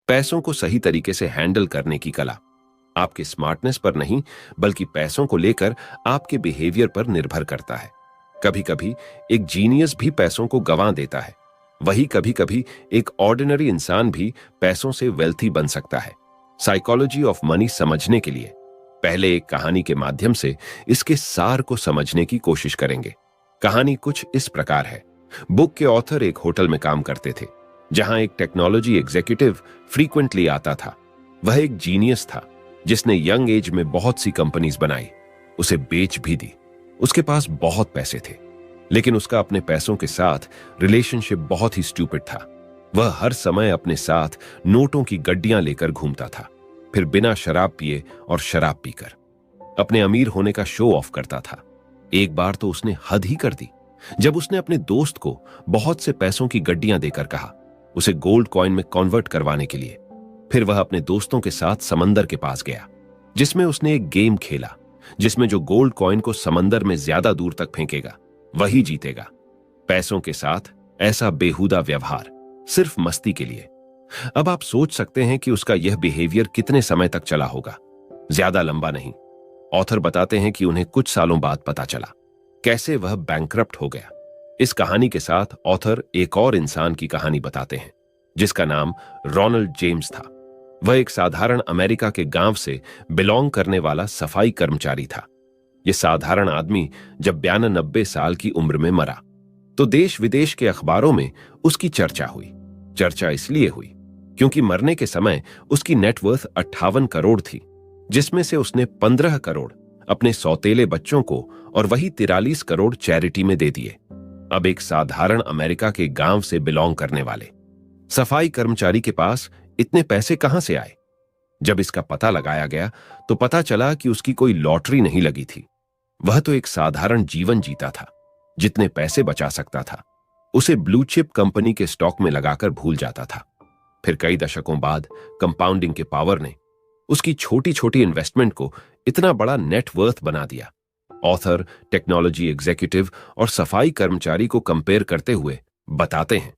पैसों को सही तरीके से हैंडल करने की कला आपके स्मार्टनेस पर नहीं, बल्कि पैसों को लेकर आपके बिहेवियर पर निर्भर करता है। कभी कभी एक जीनियस भी पैसों को गंवा देता है, वही कभी कभी एक ऑर्डिनरी इंसान भी पैसों से वेल्थी बन सकता है। साइकोलॉजी ऑफ मनी समझने के लिए पहले एक कहानी के माध्यम से इसके सार को समझने की कोशिश करेंगे। कहानी कुछ इस प्रकार है। बुक के ऑथर एक होटल में काम करते थे, जहां एक टेक्नोलॉजी एग्जीक्यूटिव फ्रीक्वेंटली आता था। वह एक जीनियस था जिसने यंग एज में बहुत सी कंपनीज बनाई, उसे बेच भी दी। उसके पास बहुत पैसे थे, लेकिन उसका अपने पैसों के साथ रिलेशनशिप बहुत ही स्टूपिड था। वह हर समय अपने साथ नोटों की गड्डियां लेकर घूमता था, फिर बिना शराब पिए और शराब पीकर अपने अमीर होने का शो ऑफ करता था। एक बार तो उसने हद ही कर दी जब उसने अपने दोस्त को बहुत से पैसों की गड्डियां देकर कहा उसे गोल्ड कॉइन में कन्वर्ट करवाने के लिए। फिर वह अपने दोस्तों के साथ समंदर के पास गया, जिसमें उसने एक गेम खेला जिसमें जो गोल्ड कॉइन को समंदर में ज्यादा दूर तक फेंकेगा वही जीतेगा। पैसों के साथ ऐसा बेहुदा व्यवहार सिर्फ मस्ती के लिए। अब आप सोच सकते हैं कि उसका यह बिहेवियर कितने समय तक चला होगा। ज्यादा लंबा नहीं। ऑथर बताते हैं कि उन्हें कुछ सालों बाद पता चला कैसे वह बैंकरप्ट हो गया। इस कहानी के साथ ऑथर एक और इंसान की कहानी बताते हैं जिसका नाम रोनाल्ड जेम्स था। वह एक साधारण अमेरिका के गांव से बिलोंग करने वाला सफाई कर्मचारी था। यह साधारण आदमी जब 92 साल की उम्र में मरा तो देश विदेश के अखबारों में उसकी चर्चा हुई। चर्चा इसलिए हुई क्योंकि मरने के समय उसकी नेटवर्थ 58 करोड़ थी, जिसमें से उसने 15 करोड़ अपने सौतेले बच्चों को और वही 43 करोड़ चैरिटी में दे दिए। अब एक साधारण अमेरिका के गांव से बिलोंग करने वाले सफाई कर्मचारी के पास इतने पैसे कहां से आए? जब इसका पता लगाया गया तो पता चला कि उसकी कोई लॉटरी नहीं लगी थी। वह तो एक साधारण जीवन जीता था। जितने पैसे बचा सकता था उसे ब्लू चिप कंपनी के स्टॉक में लगाकर भूल जाता था। फिर कई दशकों बाद कंपाउंडिंग के पावर ने उसकी छोटी छोटी इन्वेस्टमेंट को इतना बड़ा नेटवर्थ बना दिया। ऑथर टेक्नोलॉजी एग्जीक्यूटिव और सफाई कर्मचारी को कंपेयर करते हुए बताते हैं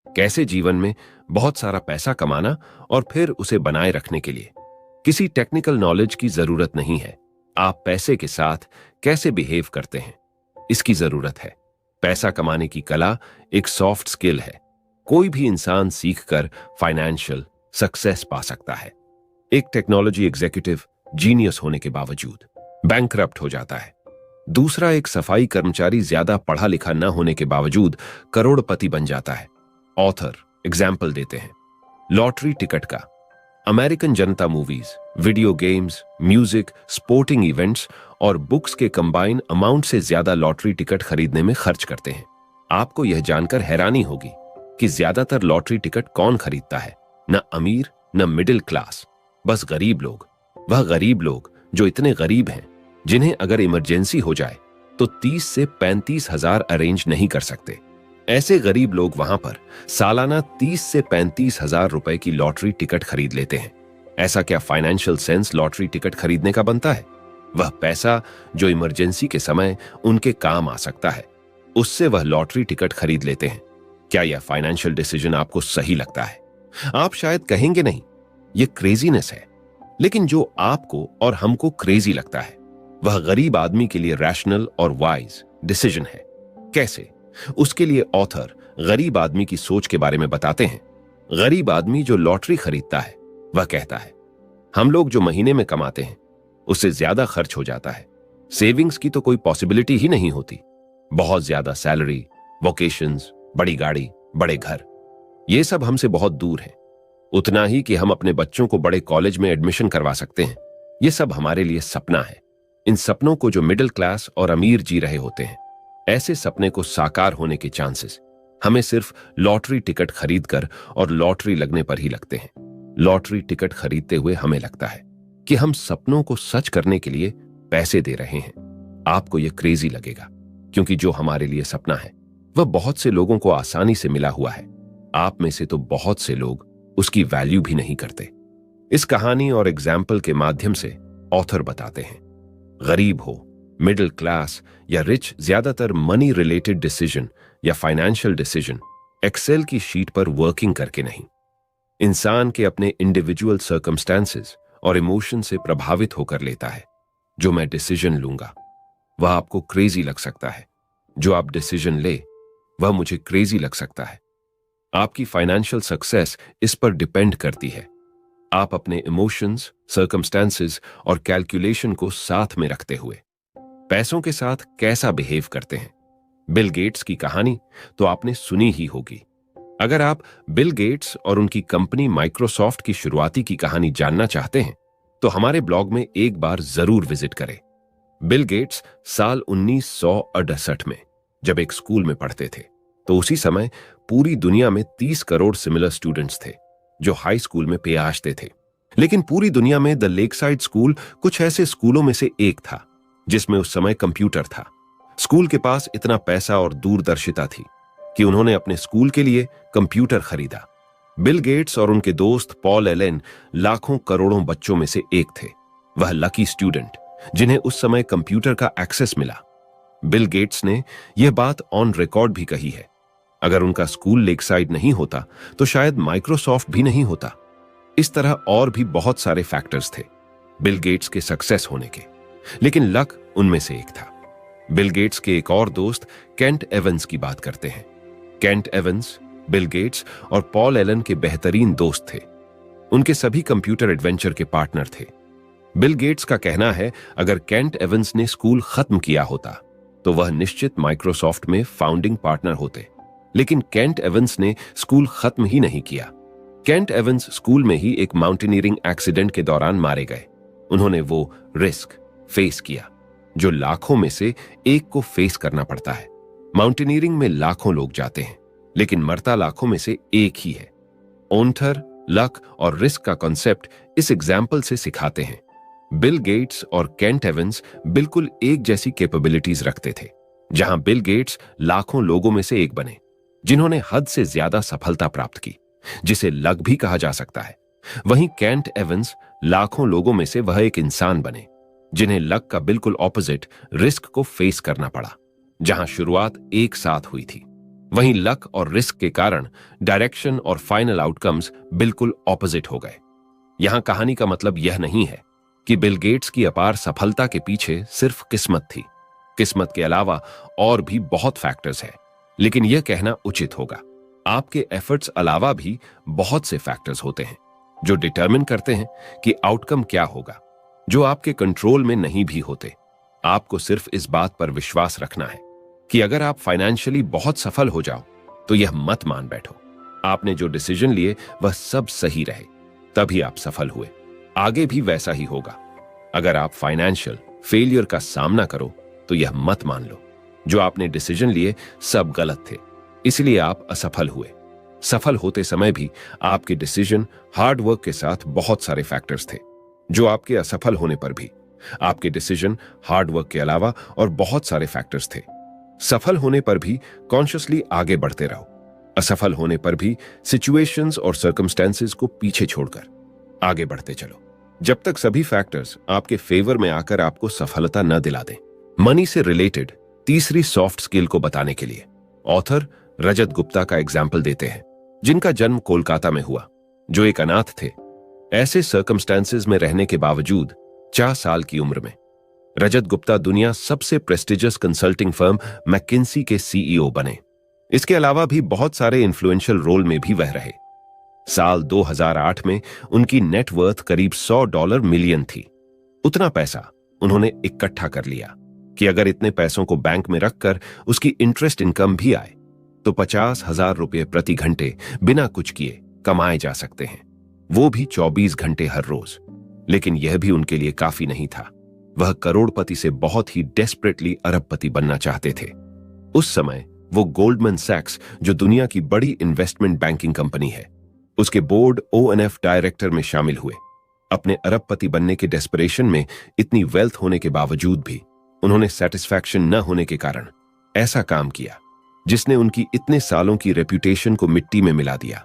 कैसे जीवन में बहुत सारा पैसा कमाना और फिर उसे बनाए रखने के लिए किसी टेक्निकल नॉलेज की जरूरत नहीं है। आप पैसे के साथ कैसे बिहेव करते हैं, इसकी जरूरत है। पैसा कमाने की कला एक सॉफ्ट स्किल है। कोई भी इंसान सीखकर फाइनेंशियल सक्सेस पा सकता है। एक टेक्नोलॉजी एग्जीक्यूटिव जीनियस होने के बावजूद बैंकरप्ट हो जाता है। दूसरा एक सफाई कर्मचारी ज्यादा पढ़ा लिखा न होने के बावजूद करोड़पति बन जाता है। ऑथर एग्जाम्पल देते हैं लॉटरी टिकट का। अमेरिकन जनता movies, video games, music, sporting events और बुक्स के कंबाइन अमाउंट से ज्यादा लॉटरी टिकट खरीदने में खर्च करते हैं। आपको यह जानकर हैरानी होगी कि ज्यादातर लॉटरी टिकट कौन खरीदता है? न अमीर न मिडिल क्लास, बस गरीब लोग। वह गरीब लोग जो इतने गरीब हैं जिन्हें अगर इमरजेंसी हो जाए तो 30 से 35 हजार अरेंज नहीं कर सकते। ऐसे गरीब लोग वहां पर सालाना 30 से 35 हजार रुपए की लॉटरी टिकट खरीद लेते हैं। ऐसा क्या फाइनेंशियल सेंस लॉटरी टिकट खरीदने का बनता है? वह पैसा जो इमरजेंसी के समय उनके काम आ सकता है, उससे वह लॉटरी टिकट खरीद लेते हैं। क्या यह फाइनेंशियल डिसीजन आपको सही लगता है? आप शायद कहेंगे नहीं, यह क्रेजीनेस है। लेकिन जो आपको और हमको क्रेजी लगता है वह गरीब आदमी के लिए रैशनल और वाइज डिसीजन है। कैसे? उसके लिए ऑथर गरीब आदमी की सोच के बारे में बताते हैं। गरीब आदमी जो लॉटरी खरीदता है वह कहता है हम लोग जो महीने में कमाते हैं उससे ज्यादा खर्च हो जाता है। सेविंग्स की तो कोई पॉसिबिलिटी ही नहीं होती। बहुत ज्यादा सैलरी, वोकेशंस, बड़ी गाड़ी, बड़े घर, ये सब हमसे बहुत दूर है। उतना ही कि हम अपने बच्चों को बड़े कॉलेज में एडमिशन करवा सकते हैं, ये सब हमारे लिए सपना है। इन सपनों को जो मिडिल क्लास और अमीर जी रहे होते हैं, ऐसे सपने को साकार होने के चांसेस हमें सिर्फ लॉटरी टिकट खरीदकर और लॉटरी लगने पर ही लगते हैं। लॉटरी टिकट खरीदते हुए हमें लगता है कि हम सपनों को सच करने के लिए पैसे दे रहे हैं। आपको यह क्रेजी लगेगा क्योंकि जो हमारे लिए सपना है वह बहुत से लोगों को आसानी से मिला हुआ है। आप में से तो बहुत से लोग उसकी वैल्यू भी नहीं करते। इस कहानी और एग्जाम्पल के माध्यम से ऑथर बताते हैं गरीब हो, मिडिल क्लास या रिच, ज्यादातर मनी रिलेटेड डिसीजन या फाइनेंशियल डिसीजन एक्सेल की शीट पर वर्किंग करके नहीं, इंसान के अपने इंडिविजुअल सर्कमस्टेंसेस और इमोशन से प्रभावित होकर लेता है। जो मैं डिसीजन लूंगा वह आपको क्रेजी लग सकता है, जो आप डिसीजन ले वह मुझे क्रेजी लग सकता है। आपकी फाइनेंशियल सक्सेस इस पर डिपेंड करती है। आप अपने इमोशंस, सर्कमस्टेंसेस और कैलकुलेशन को साथ में रखते हुए पैसों के साथ कैसा बिहेव करते हैं। बिल गेट्स की कहानी तो आपने सुनी ही होगी। अगर आप बिल गेट्स और उनकी कंपनी माइक्रोसॉफ्ट की शुरुआती की कहानी जानना चाहते हैं तो हमारे ब्लॉग में एक बार जरूर विजिट करें। बिल गेट्स साल 1968 में जब एक स्कूल में पढ़ते थे तो उसी समय पूरी दुनिया में 30 करोड़ सिमिलर स्टूडेंट्स थे जो हाई स्कूल में पेआशते थे। लेकिन पूरी दुनिया में द लेकसाइड स्कूल कुछ ऐसे स्कूलों में से एक था जिसमें उस समय कंप्यूटर था। स्कूल के पास इतना पैसा और दूरदर्शिता थी कि उन्होंने अपने स्कूल के लिए कंप्यूटर खरीदा। बिल गेट्स और उनके दोस्त पॉल एलेन लाखों करोड़ों बच्चों में से एक थे। वह लकी स्टूडेंट जिन्हें उस समय कंप्यूटर का एक्सेस मिला। बिल गेट्स ने यह बात ऑन रिकॉर्ड भी कही है, अगर उनका स्कूल लेकसाइड नहीं होता तो शायद माइक्रोसॉफ्ट भी नहीं होता। इस तरह और भी बहुत सारे फैक्टर्स थे बिल गेट्स के सक्सेस होने के, लेकिन लक उनमें से एक था। बिल गेट्स के एक और दोस्त केंट एवंस की बात करते हैं। केंट एवंस बिल गेट्स और पॉल एलन के बेहतरीन दोस्त थे। उनके सभी कंप्यूटर एडवेंचर के पार्टनर थे। बिल गेट्स का कहना है अगर केंट एवंस ने स्कूल खत्म किया होता तो वह निश्चित माइक्रोसॉफ्ट में फाउंडिंग पार्टनर होते, लेकिन केंट एवंस ने स्कूल खत्म ही नहीं किया। केंट एवंस स्कूल में ही एक माउंटेनियरिंग एक्सीडेंट के दौरान मारे गए। उन्होंने वो रिस्क फेस किया जो लाखों में से एक को फेस करना पड़ता है। माउंटेनियरिंग में लाखों लोग जाते हैं लेकिन मरता लाखों में से एक ही है। ओंथर, लक और रिस्क का कॉन्सेप्ट इस एग्जाम्पल से सिखाते हैं। बिल गेट्स और केंट एवंस बिल्कुल एक जैसी कैपेबिलिटीज रखते थे। जहां बिल गेट्स लाखों लोगों में से एक बने जिन्होंने हद से ज्यादा सफलता प्राप्त की, जिसे लक भी कहा जा सकता है, वहीं केंट एवंस लाखों लोगों में से वह एक इंसान बने जिन्हें लक का बिल्कुल ऑपोजिट रिस्क को फेस करना पड़ा। जहां शुरुआत एक साथ हुई थी वहीं लक और रिस्क के कारण डायरेक्शन और फाइनल आउटकम्स बिल्कुल ऑपोजिट हो गए। यहां कहानी का मतलब यह नहीं है कि बिल गेट्स की अपार सफलता के पीछे सिर्फ किस्मत थी। किस्मत के अलावा और भी बहुत फैक्टर्स हैं, लेकिन यह कहना उचित होगा आपके एफर्ट्स अलावा भी बहुत से फैक्टर्स होते हैं जो डिटरमिन करते हैं कि आउटकम क्या होगा, जो आपके कंट्रोल में नहीं भी होते। आपको सिर्फ इस बात पर विश्वास रखना है कि अगर आप फाइनेंशियली बहुत सफल हो जाओ तो यह मत मान बैठो आपने जो डिसीजन लिए वह सब सही रहे, तभी आप सफल हुए। आगे भी वैसा ही होगा। अगर आप फाइनेंशियल फेलियर का सामना करो तो यह मत मान लो जो आपने डिसीजन लिए सब गलत थे, इसलिए आप असफल हुए। सफल होते समय भी आपके डिसीजन, हार्ड वर्क के साथ बहुत सारे फैक्टर्स थे जो आपके असफल होने पर भी आपके डिसीजन, हार्ड वर्क के अलावा और बहुत सारे फैक्टर्स थे। सफल होने पर भी कॉन्शियसली आगे बढ़ते रहो, असफल होने पर भी सिचुएशंस और सर्कमस्टेंसेस को पीछे छोड़कर आगे बढ़ते चलो, जब तक सभी फैक्टर्स आपके फेवर में आकर आपको सफलता न दिला दें। मनी से रिलेटेड तीसरी सॉफ्ट स्किल को बताने के लिए ऑथर रजत गुप्ता का एग्जाम्पल देते हैं, जिनका जन्म कोलकाता में हुआ, जो एक अनाथ थे। ऐसे सर्कमस्टेंसेस में रहने के बावजूद 4 साल की उम्र में रजत गुप्ता दुनिया सबसे प्रेस्टिजियस कंसल्टिंग फर्म मैकिन्सी के सीईओ बने। इसके अलावा भी बहुत सारे इन्फ्लुएंशियल रोल में भी वह रहे। साल 2008 में उनकी नेटवर्थ करीब $100 मिलियन थी। उतना पैसा उन्होंने इकट्ठा कर लिया कि अगर इतने पैसों को बैंक में रखकर उसकी इंटरेस्ट इनकम भी आए तो 50,000 रुपये प्रति घंटे बिना कुछ किए कमाए जा सकते हैं, वो भी 24 घंटे हर रोज। लेकिन यह भी उनके लिए काफी नहीं था। वह करोड़पति से बहुत ही डेस्परेटली अरबपति बनना चाहते थे। उस समय वो गोल्डमैन सैक्स, जो दुनिया की बड़ी इन्वेस्टमेंट बैंकिंग कंपनी है, उसके बोर्ड ONF डायरेक्टर में शामिल हुए। अपने अरबपति बनने के डेस्परेशन में इतनी वेल्थ होने के बावजूद भी उन्होंने सेटिस्फैक्शन न होने के कारण ऐसा काम किया जिसने उनकी इतने सालों की रेप्यूटेशन को मिट्टी में मिला दिया।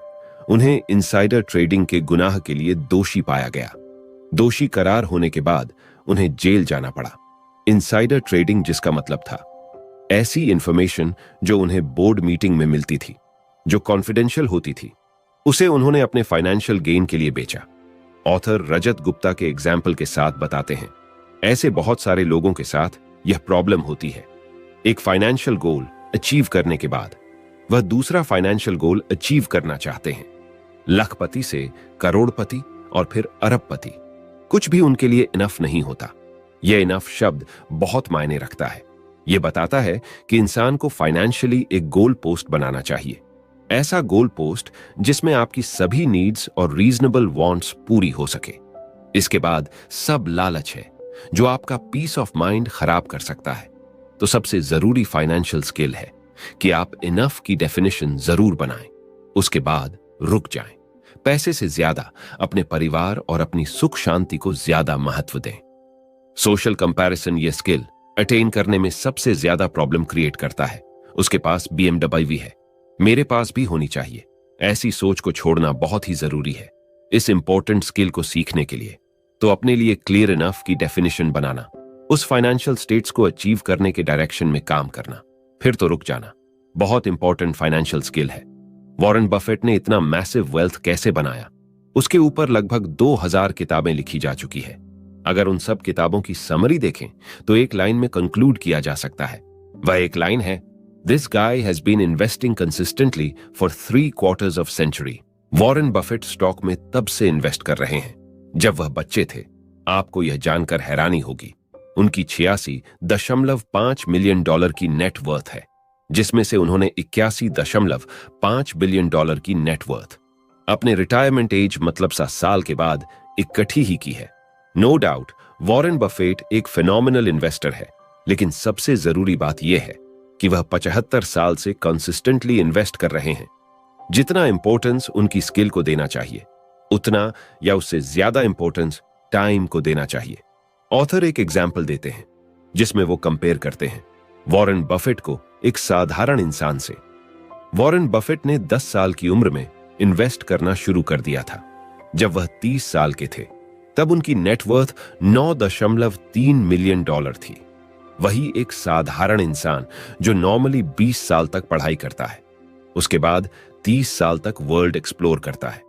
उन्हें इनसाइडर ट्रेडिंग के गुनाह के लिए दोषी पाया गया। दोषी करार होने के बाद उन्हें जेल जाना पड़ा। इनसाइडर ट्रेडिंग जिसका मतलब था ऐसी इंफॉर्मेशन जो उन्हें बोर्ड मीटिंग में मिलती थी, जो कॉन्फिडेंशियल होती थी, उसे उन्होंने अपने फाइनेंशियल गेन के लिए बेचा। ऑथर रजत गुप्ता के एग्जाम्पल के साथ बताते हैं, ऐसे बहुत सारे लोगों के साथ यह प्रॉब्लम होती है। एक फाइनेंशियल गोल अचीव करने के बाद वह दूसरा फाइनेंशियल गोल अचीव करना चाहते हैं। लखपति से करोड़पति और फिर अरबपति, कुछ भी उनके लिए इनफ नहीं होता। यह इनफ शब्द बहुत मायने रखता है। यह बताता है कि इंसान को फाइनेंशियली एक गोल पोस्ट बनाना चाहिए, ऐसा गोल पोस्ट जिसमें आपकी सभी नीड्स और रीजनेबल वांट्स पूरी हो सके। इसके बाद सब लालच है जो आपका पीस ऑफ माइंड खराब कर सकता है। तो सबसे जरूरी फाइनेंशियल स्किल है कि आप इनफ की डेफिनेशन जरूर बनाएं, उसके बाद रुक जाएं। पैसे से ज्यादा अपने परिवार और अपनी सुख शांति को ज्यादा महत्व दें। सोशल कंपैरिजन ये स्किल अटेन करने में सबसे ज्यादा प्रॉब्लम क्रिएट करता है। उसके पास BMW है, मेरे पास भी होनी चाहिए। ऐसी सोच को छोड़ना बहुत ही जरूरी है इस इंपॉर्टेंट स्किल को सीखने के लिए। तो अपने लिए क्लियर इनफ की डेफिनेशन बनाना, उस फाइनेंशियल स्टेट्स को अचीव करने के डायरेक्शन में काम करना, फिर तो रुक जाना, बहुत इंपॉर्टेंट फाइनेंशियल स्किल है। वॉरेन बफेट ने इतना मैसिव वेल्थ कैसे बनाया, उसके ऊपर लगभग 2000 किताबें लिखी जा चुकी है। अगर उन सब किताबों की समरी देखें तो एक लाइन में कंक्लूड किया जा सकता है। वह एक लाइन है, this guy has been investing consistently for 3/4 of century. Warren Buffett stock में तब से इन्वेस्ट कर रहे हैं जब वह बच्चे थे। आपको यह जानकर हैरानी होगी, उनकी 86.5 मिलियन डॉलर की नेट वर्थ है, जिसमें से उन्होंने 81.5 बिलियन डॉलर की नेट वर्थ अपने रिटायरमेंट एज मतलब साल के बाद इकट्ठी ही की है। नो डाउट वॉरेन बफेट एक फिनोमिनल इन्वेस्टर है, लेकिन सबसे जरूरी बात यह है कि वह 75 साल से कंसिस्टेंटली इन्वेस्ट कर रहे हैं। जितना इंपॉर्टेंस उनकी स्किल को देना चाहिए, उतना या उससे ज्यादा इंपॉर्टेंस टाइम को देना चाहिए। ऑथर एक एग्जाम्पल देते हैं जिसमें वो कंपेयर करते हैं वॉरेन बफेट को एक साधारण इंसान से। वॉरेन बफेट ने 10 साल की उम्र में इन्वेस्ट करना शुरू कर दिया था। जब वह 30 साल के थे तब उनकी नेटवर्थ 9.3 मिलियन डॉलर थी। वही एक साधारण इंसान जो नॉर्मली 20 साल तक पढ़ाई करता है, उसके बाद 30 साल तक वर्ल्ड एक्सप्लोर करता है,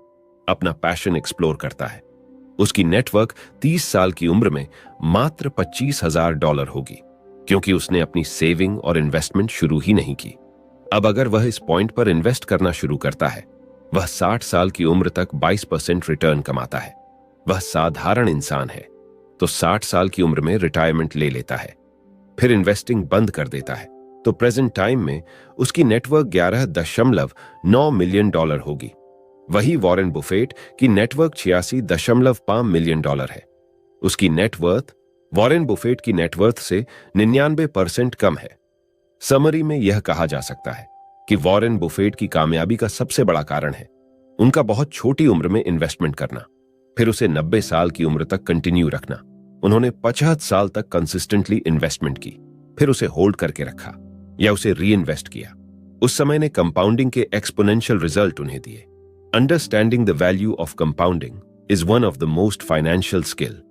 अपना पैशन एक्सप्लोर करता है, उसकी नेटवर्क 30 साल की उम्र में मात्र $25,000 होगी, क्योंकि उसने अपनी सेविंग और इन्वेस्टमेंट शुरू ही नहीं की। अब अगर वह इस पॉइंट पर इन्वेस्ट करना शुरू करता है, वह 60 साल की उम्र तक 22% रिटर्न कमाता है। वह साधारण इंसान है तो 60 साल की उम्र में रिटायरमेंट ले लेता है, फिर इन्वेस्टिंग बंद कर देता है, तो प्रेजेंट टाइम में उसकी नेटवर्क 11.9 मिलियन डॉलर होगी। वही वॉरेन बुफेट की नेटवर्क 86.5 मिलियन डॉलर है। उसकी नेटवर्थ वॉरेन बुफेट की नेटवर्थ से 99% कम है। समरी में यह कहा जा सकता है कि वॉरेन बुफेट की कामयाबी का सबसे बड़ा कारण है उनका बहुत छोटी उम्र में इन्वेस्टमेंट करना, फिर उसे 90 साल की उम्र तक कंटिन्यू रखना। उन्होंने 50 साल तक कंसिस्टेंटली इन्वेस्टमेंट की, फिर उसे होल्ड करके रखा या उसे री इन्वेस्ट किया। उस समय ने कंपाउंडिंग के एक्सपोनेंशियल रिजल्ट उन्हें दिए। Understanding the value of compounding is one of the most financial skill.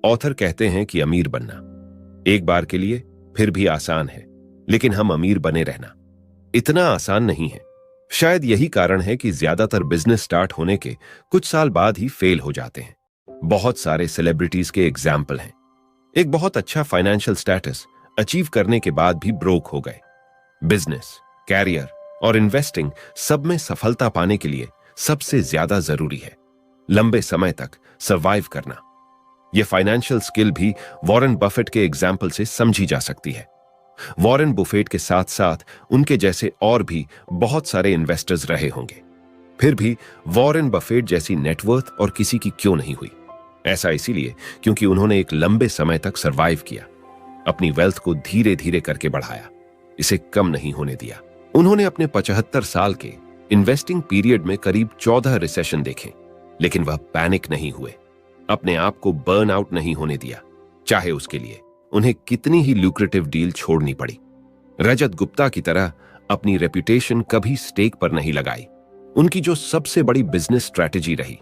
Author कहते हैं कि अमीर बनना एक बार के लिए फिर भी आसान है, लेकिन हम अमीर बने रहना इतना आसान नहीं है। शायद यही कारण है कि ज्यादातर बिजनेस स्टार्ट होने के कुछ साल बाद ही फेल हो जाते हैं। बहुत सारे सेलिब्रिटीज के एग्जाम्पल हैं, एक बहुत अच्छा फाइनेंशियल स्टेटस अचीव करने के बाद भी ब्रोक हो गए। बिजनेस, कैरियर और इन्वेस्टिंग सब में सफलता पाने के लिए सबसे ज्यादा जरूरी है लंबे समय तक सर्वाइव करना। यह फाइनेंशियल स्किल भी वॉरेन बफेट के एग्जाम्पल से समझी जा सकती है। वॉरेन बुफेट के साथ साथ उनके जैसे और भी बहुत सारे इन्वेस्टर्स रहे होंगे, फिर भी वॉरेन बफेट जैसी नेटवर्थ और किसी की क्यों नहीं हुई। ऐसा इसीलिए क्योंकि उन्होंने एक लंबे समय तक सरवाइव किया, अपनी वेल्थ को धीरे धीरे करके बढ़ाया, इसे कम नहीं होने दिया। उन्होंने अपने 75 साल के इन्वेस्टिंग पीरियड में करीब 14 रिसेशन देखे, लेकिन वह पैनिक नहीं हुए, अपने आप को बर्न आउट नहीं होने दिया, चाहे उसके लिए उन्हें कितनी ही ल्यूक्रेटिव डील छोड़नी पड़ी। रजत गुप्ता की तरह अपनी रेपुटेशन कभी स्टेक पर नहीं लगाई। उनकी जो सबसे बड़ी बिजनेस स्ट्रैटेजी रही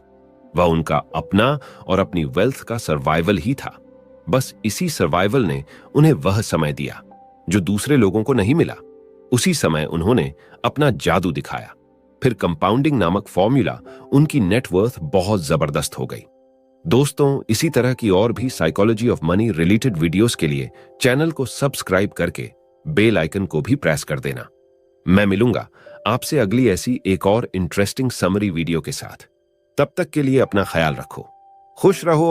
वह उनका अपना और अपनी वेल्थ का सर्वाइवल ही था। बस इसी सर्वाइवल ने उन्हें वह समय दिया जो दूसरे लोगों को नहीं मिला। उसी समय उन्होंने अपना जादू दिखाया। फिर कंपाउंडिंग नामक फॉर्मूला उनकी नेटवर्थ बहुत जबरदस्त हो गई। दोस्तों, इसी तरह की और भी psychology of money related videos के लिए चैनल को सब्सक्राइब करके बेल आइकन को भी प्रेस कर देना। मैं मिलूंगा आपसे अगली ऐसी एक और इंटरेस्टिंग समरी वीडियो के साथ। तब तक के लिए अपना ख्याल रखो, खुश रहो।